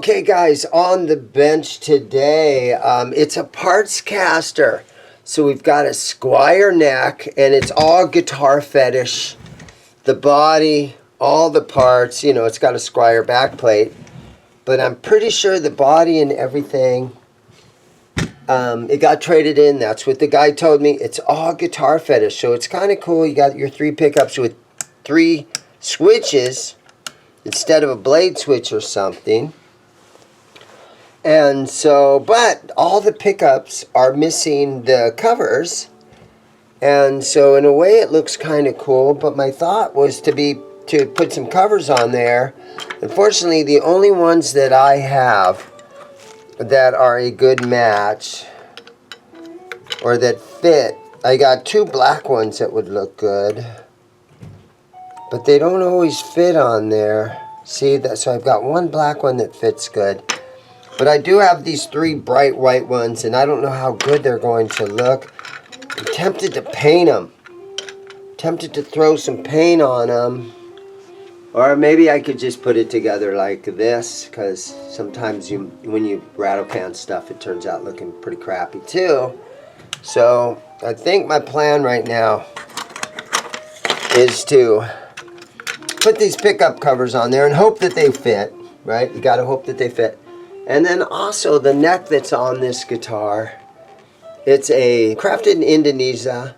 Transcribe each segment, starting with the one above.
Okay guys, on the bench today, it's a parts caster. So we've got a square neck and it's all guitar fetish. The body, all the parts, you know, it's got a square back plate. But I'm pretty sure the body and everything, it got traded in. That's what the guy told me. It's all guitar fetish. So it's kind of cool. You got your 3 pickups with 3 switches instead of a blade switch or something. And so, but all the pickups are missing the covers. And so in a way it looks kind of cool, but my thought was to put some covers on there. Unfortunately, the only ones that I have that are a good match or that fit, I got 2 black ones that would look good, but they don't always fit on there. See that? So I've got 1 black one that fits good. But I do have these 3 bright white ones, and I don't know how good they're going to look. I'm tempted to paint them. Tempted to throw some paint on them. Or maybe I could just put it together like this, because sometimes when you rattle can stuff, it turns out looking pretty crappy too. So I think my plan right now is to put these pickup covers on there and hope that they fit, right? You got to hope that they fit. And then also the neck that's on this guitar, it's a crafted in Indonesia,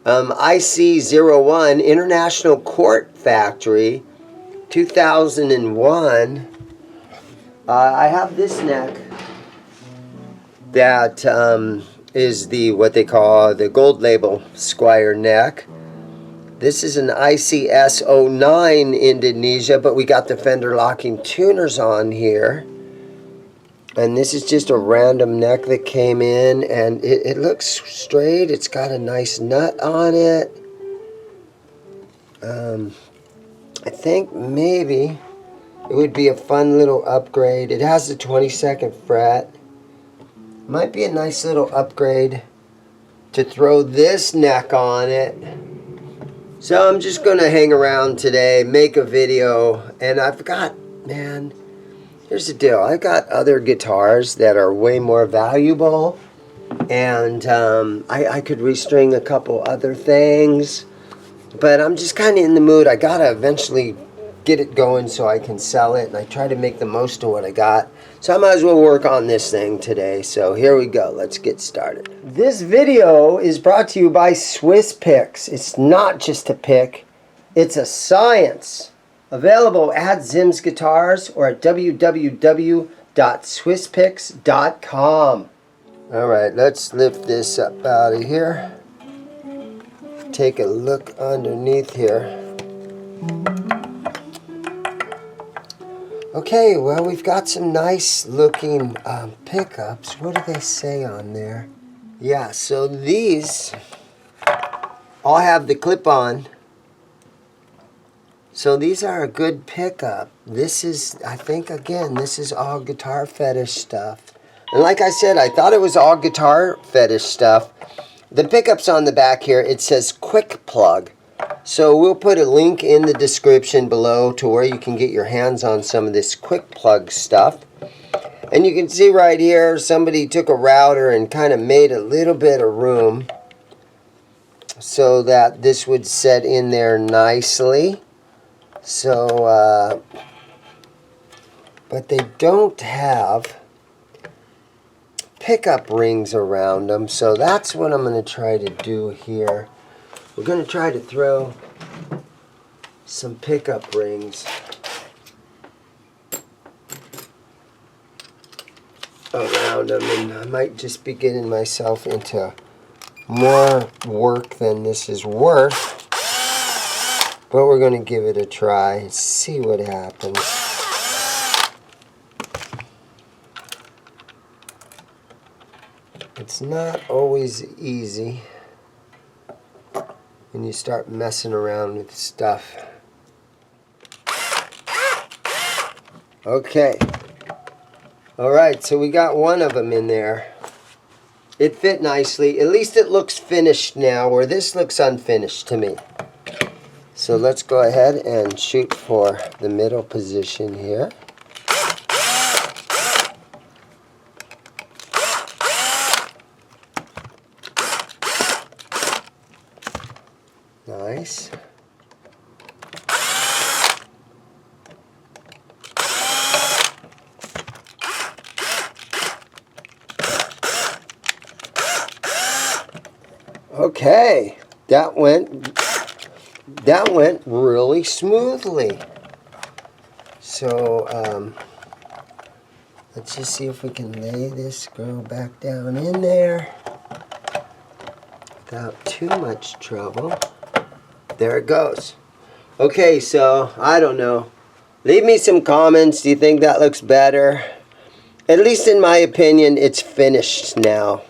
IC01 International Court Factory, 2001. I have this neck that is what they call the gold label square neck. This is an ICS09 Indonesia, but we got the fender locking tuners on here. And this is just a random neck that came in, and it looks straight. It's got a nice nut on it. I think maybe it would be a fun little upgrade. It has the 22nd fret. Might be a nice little upgrade to throw this neck on it. So I'm just going to hang around today, make a video, and I've got, man, here's the deal. I've got other guitars that are way more valuable, and I could restring a couple other things, but I'm just kind of in the mood. I got to eventually get it going so I can sell it, and I try to make the most of what I got. So I might as well work on this thing today. So here we go. Let's get started. This video is brought to you by Swiss Picks. It's not just a pick, it's a science. Available at ZIMM'S Guitars or at www.swisspicks.com. Alright, let's lift this up out of here. Take a look underneath here. Okay, well, we've got some nice looking pickups. What do they say on there? Yeah, so these all have the clip-on. So these are a good pickup. This is, I think, again, this is all guitar fetish stuff. And like I said, I thought it was all guitar fetish stuff. The pickups on the back here, it says kwikplug. So we'll put a link in the description below to where you can get your hands on some of this kwikplug stuff. And you can see right here, somebody took a router and kind of made a little bit of room so that this would set in there nicely. So, but they don't have pickup rings around them. So that's what I'm going to try to do here. We're going to try to throw some pickup rings around them, and I might just be getting myself into more work than this is worth, but we're going to give it a try and see what happens. It's not always easy when you start messing around with stuff. Okay. Alright, so we got one of them in there. It fit nicely. At least it looks finished now, where this looks unfinished to me. So let's go ahead and shoot for the middle position here. Nice. Okay, that went really smoothly. So let's just see if we can lay this girl back down in there without too much trouble. There it goes. Okay, so I don't know. Leave me some comments. Do you think that looks better? At least in my opinion, it's finished now.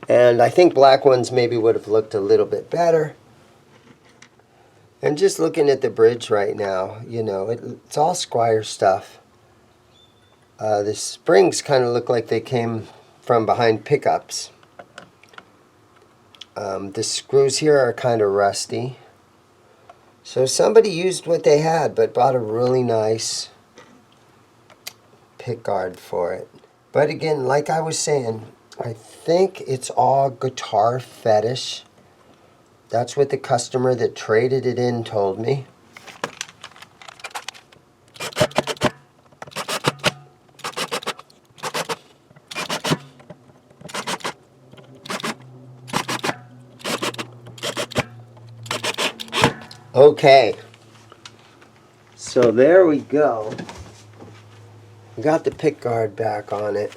And I think black ones maybe would have looked a little bit better. And just looking at the bridge right now, you know, it's all Squire stuff. The springs kind of look like they came from behind pickups. The screws here are kind of rusty. So somebody used what they had, but bought a really nice pick guard for it. But again, like I was saying, I think it's all guitar fetish. That's what the customer that traded it in told me. Okay, so there we go. We got the pick guard back on it.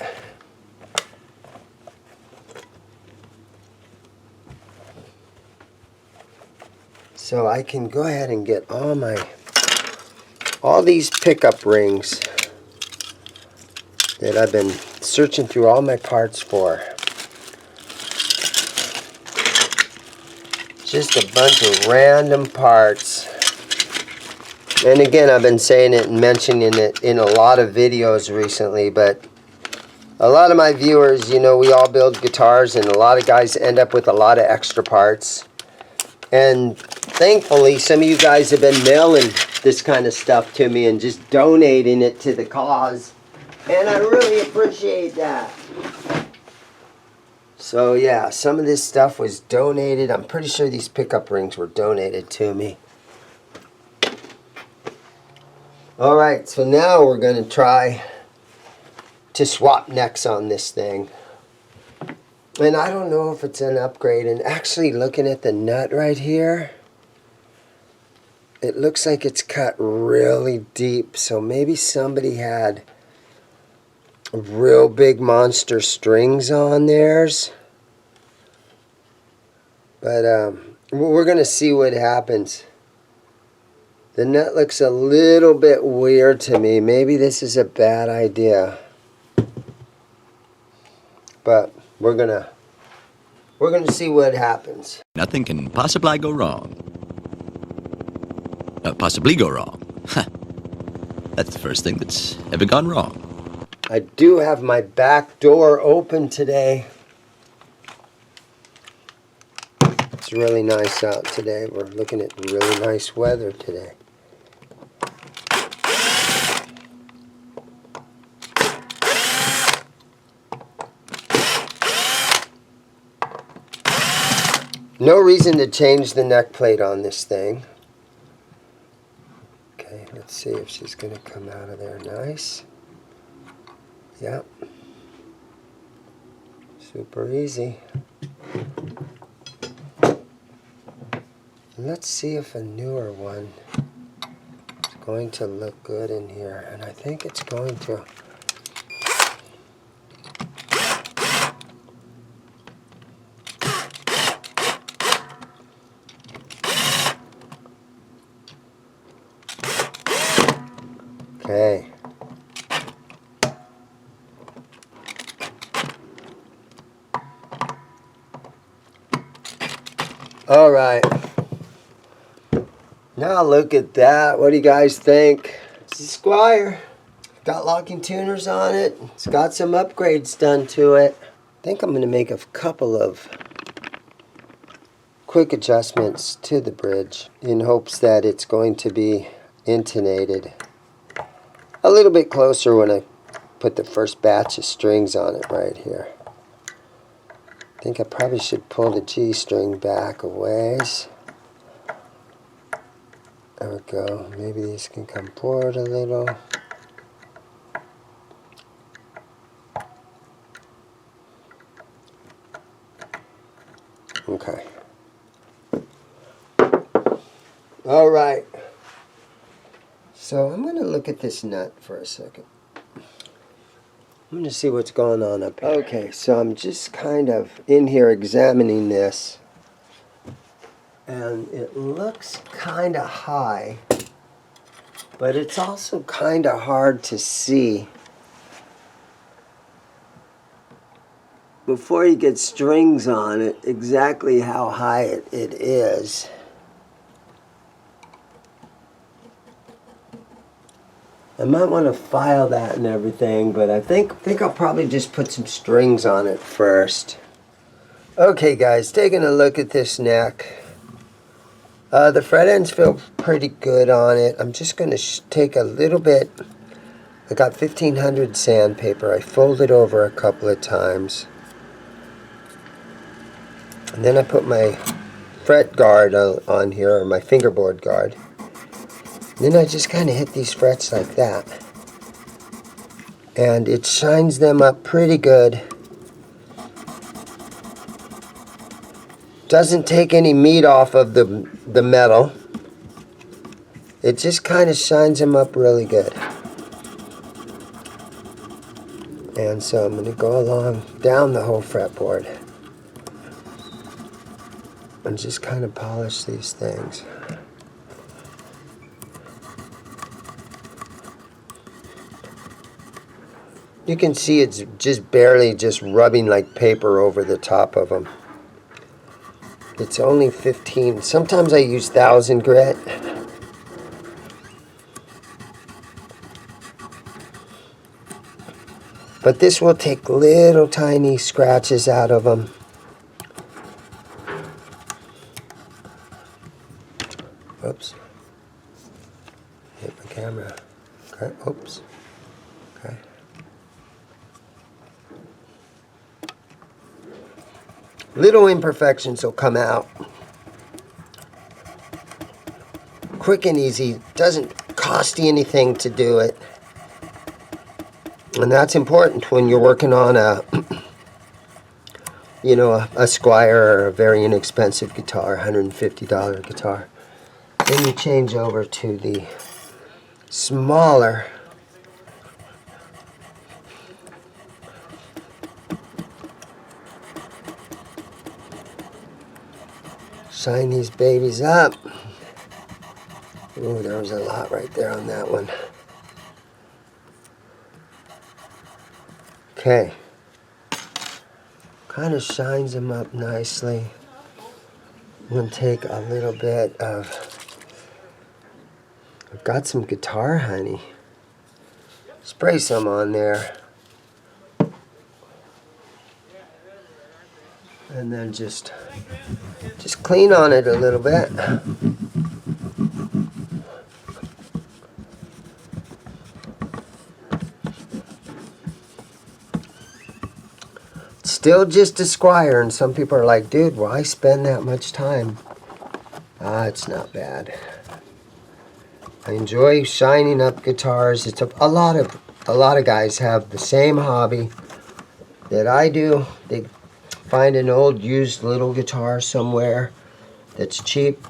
So I can go ahead and get all these pickup rings that I've been searching through all my parts for. Just a bunch of random parts. And again, I've been saying it and mentioning it in a lot of videos recently, but a lot of my viewers, you know, we all build guitars and a lot of guys end up with a lot of extra parts. And thankfully, some of you guys have been mailing this kind of stuff to me and just donating it to the cause. And I really appreciate that. So yeah, some of this stuff was donated. I'm pretty sure these pickup rings were donated to me. Alright, so now we're going to try to swap necks on this thing. And I don't know if it's an upgrade. And actually looking at the nut right here, it looks like it's cut really deep. So maybe somebody had real big monster strings on theirs. But we're going to see what happens. The nut looks a little bit weird to me. Maybe this is a bad idea. But we're gonna see what happens. Nothing can possibly go wrong. Possibly go wrong. That's the first thing that's ever gone wrong. I do have my back door open today. It's really nice out today. We're looking at really nice weather today. No reason to change the neck plate on this thing. Okay, let's see if she's going to come out of there nice. Yep. Super easy. Let's see if a newer one is going to look good in here. And I think it's going to. Okay. All right. Now look at that. What do you guys think? It's a Squire. Got locking tuners on it. It's got some upgrades done to it. I think I'm going to make a couple of quick adjustments to the bridge in hopes that it's going to be intonated a little bit closer when I put the first batch of strings on it right here. I think I probably should pull the G string back a ways. There we go. Maybe these can come forward a little. Okay. All right. So I'm going to look at this nut for a second. I'm going to see what's going on up here. Okay, so I'm just kind of in here examining this. And it looks kind of high, but it's also kind of hard to see before you get strings on it exactly how high it is. I might want to file that and everything, but I think I'll probably just put some strings on it first. Okay guys, taking a look at this neck. The fret ends feel pretty good on it. I'm just going to take a little bit. I got 1500 sandpaper. I folded over a couple of times. And then I put my fret guard on here, or my fingerboard guard. And then I just kind of hit these frets like that. And it shines them up pretty good. Doesn't take any meat off of the metal. It just kind of shines them up really good. And so I'm going to go along down the whole fretboard and just kind of polish these things. You can see it's just barely just rubbing like paper over the top of them. It's only 15. Sometimes I use 1000 grit. But this will take little tiny scratches out of them. Oops. Hit my camera. Okay, oops. Okay. Little imperfections will come out. Quick and easy. Doesn't cost you anything to do it. And that's important when you're working on a Squire or a very inexpensive guitar, $150 guitar. Then you change over to the smaller shine these babies up. Ooh, there was a lot right there on that one. Okay. Kind of shines them up nicely. I'm going to take a little bit of... I've got some guitar honey. Spray some on there. And then just clean on it a little bit. Still just a Squire, and some people are like, dude, why spend that much time? It's not bad. I enjoy shining up guitars. It's a lot of guys have the same hobby that I do. They find an old used little guitar somewhere that's cheap,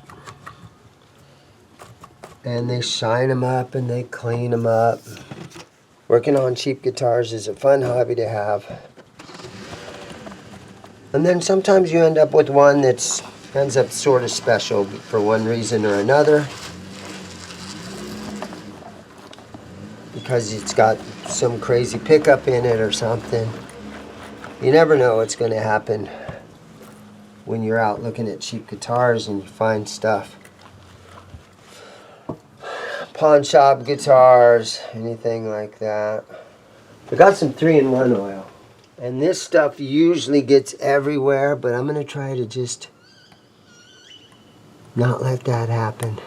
and they shine them up and they clean them up. Working on cheap guitars is a fun hobby to have. And then sometimes you end up with one that ends up sort of special for one reason or another, because it's got some crazy pickup in it or something. You never know what's going to happen when you're out looking at cheap guitars and you find stuff. Pawn shop guitars, anything like that. I got some 3-in-1 oil. And this stuff usually gets everywhere, but I'm going to try to just not let that happen.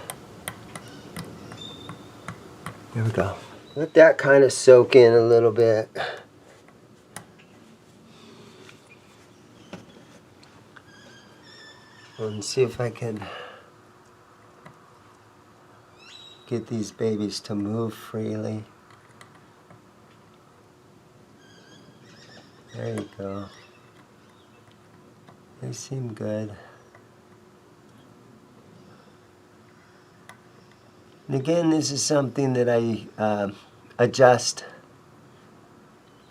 There we go. Let that kind of soak in a little bit. And see if I can get these babies to move freely. There you go. They seem good. And again, this is something that I adjust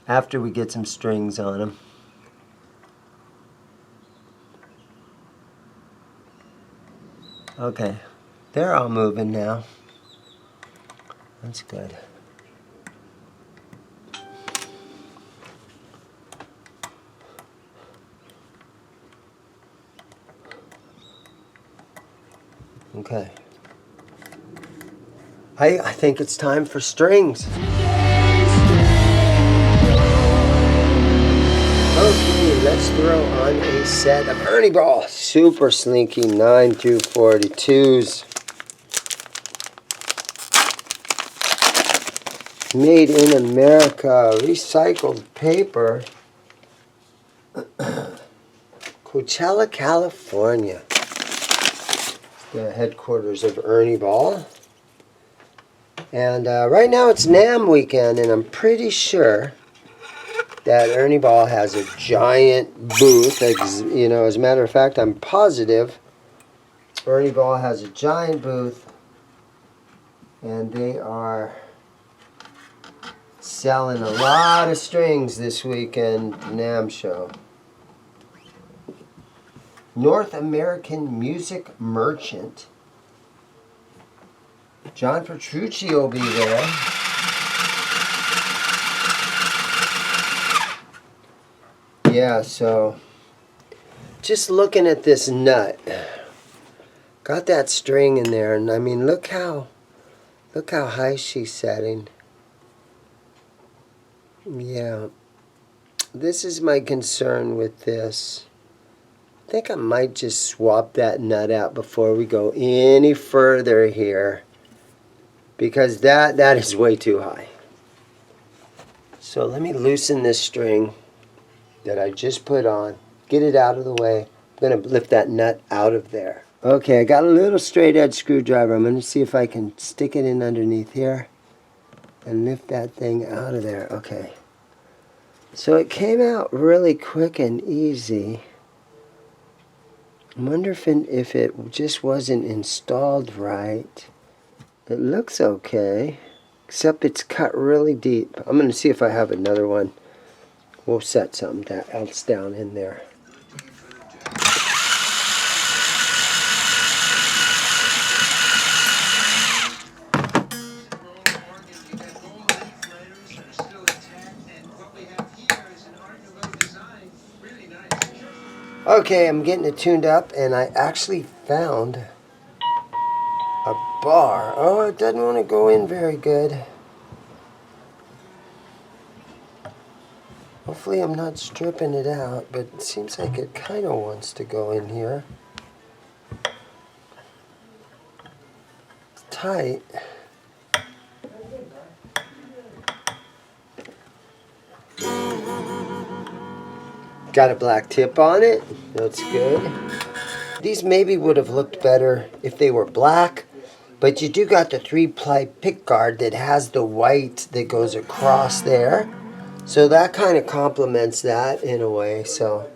after we get some strings on them. Okay, they're all moving now. That's good. Okay. I think it's time for strings. Okay, let's throw on a set of Ernie Ball Super Slinky 9 through 42s. Made in America, recycled paper. Coachella, California. The headquarters of Ernie Ball. And right now it's NAMM weekend, and I'm pretty sure that Ernie Ball has a giant booth. You know, as a matter of fact, I'm positive Ernie Ball has a giant booth, and they are selling a lot of strings this weekend NAMM show. North American Music Merchant. John Petrucci will be there. Yeah, so just looking at this nut, got that string in there, and I mean, look how high she's setting. Yeah, this is my concern with this. I think I might just swap that nut out before we go any further here, because that is way too high. So let me loosen this string that I just put on, get it out of the way. I'm going to lift that nut out of there. Okay, I got a little straight edge screwdriver. I'm going to see if I can stick it in underneath here and lift that thing out of there. Okay. So it came out really quick and easy. I wonder if it just wasn't installed right. It looks okay, except it's cut really deep. I'm going to see if I have another one. We'll set something else down in there. Okay, I'm getting it tuned up, and I actually found a bar. Oh, it doesn't want to go in very good. Hopefully I'm not stripping it out, but it seems like it kind of wants to go in here. It's tight. Got a black tip on it. That's good. These maybe would have looked better if they were black, but you do got the 3-ply pick guard that has the white that goes across there. So that kind of complements that in a way. So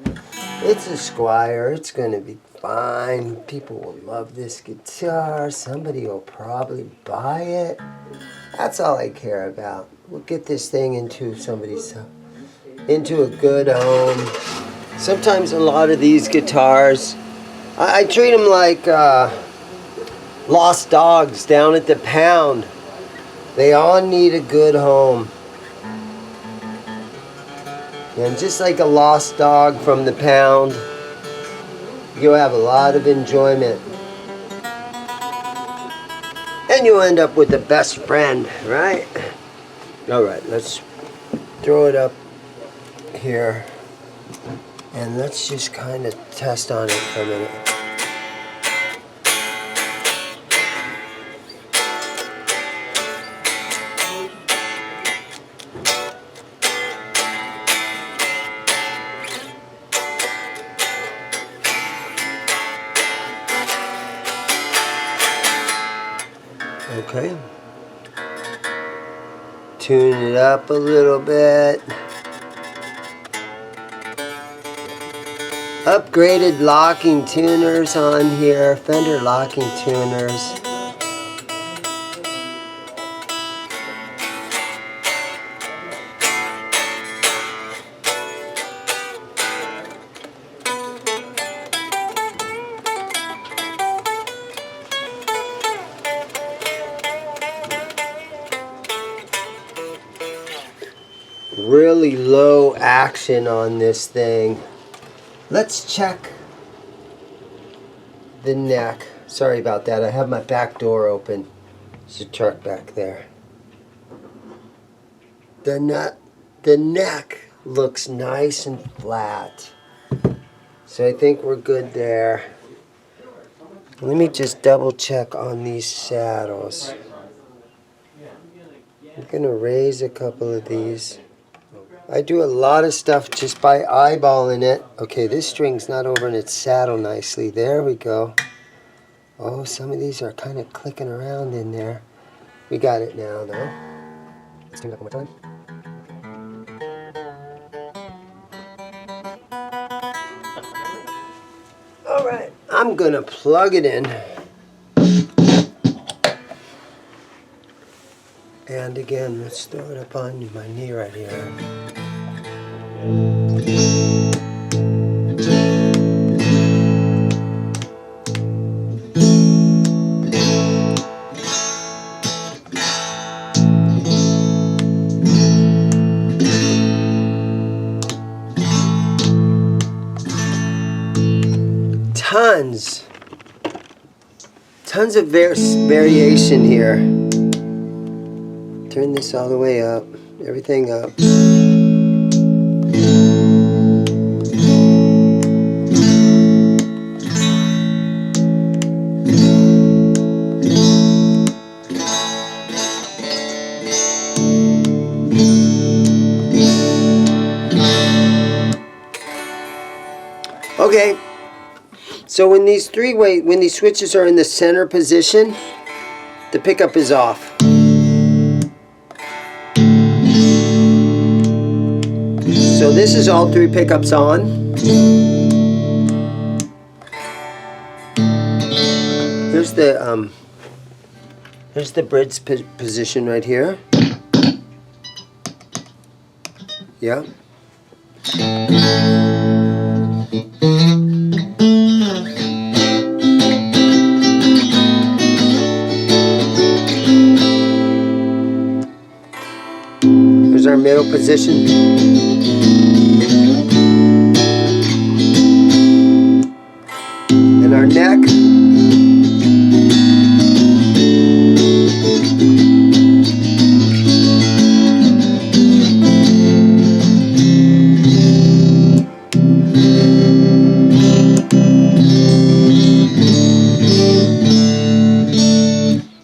it's a Squire. It's going to be fine. People will love this guitar. Somebody will probably buy it. That's all I care about. We'll get this thing into into a good home. Sometimes a lot of these guitars, I treat them like lost dogs down at the pound. They all need a good home. And just like a lost dog from the pound, you'll have a lot of enjoyment. And you'll end up with the best friend, right? Alright, let's throw it up here. And let's just kind of test on it for a minute. Okay. Tune it up a little bit. Upgraded locking tuners on here, fender locking tuners. Really low action on this thing. Let's check the neck. Sorry about that. I have my back door open. There's a truck back there. The neck looks nice and flat. So I think we're good there. Let me just double check on these saddles. I'm gonna raise a couple of these. I do a lot of stuff just by eyeballing it. Okay, this string's not over in its saddle nicely. There we go. Oh, some of these are kind of clicking around in there. We got it now, though. Let's tune it up one more time. All right, I'm gonna plug it in. And again, let's throw it up on my knee right here. Tons of variation here. Turn this all the way up, everything up. Okay. So when these switches are in the center position, the pickup is off. So this is all three pickups on. Here's the bridge position right here. Yeah. Here's our middle position. And our neck.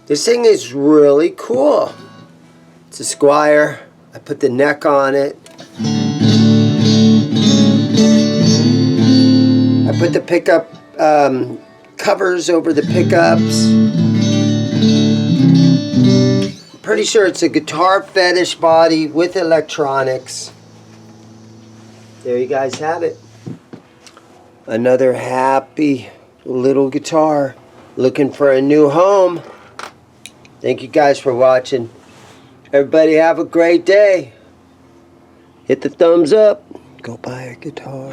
This thing is really cool. It's a Squire. I put the neck on it. I put the pickup covers over the pickups. Pretty sure it's a guitar fetish body with electronics. There you guys have it. Another happy little guitar looking for a new home. Thank you guys for watching. Everybody have a great day. Hit the thumbs up. Go buy a guitar.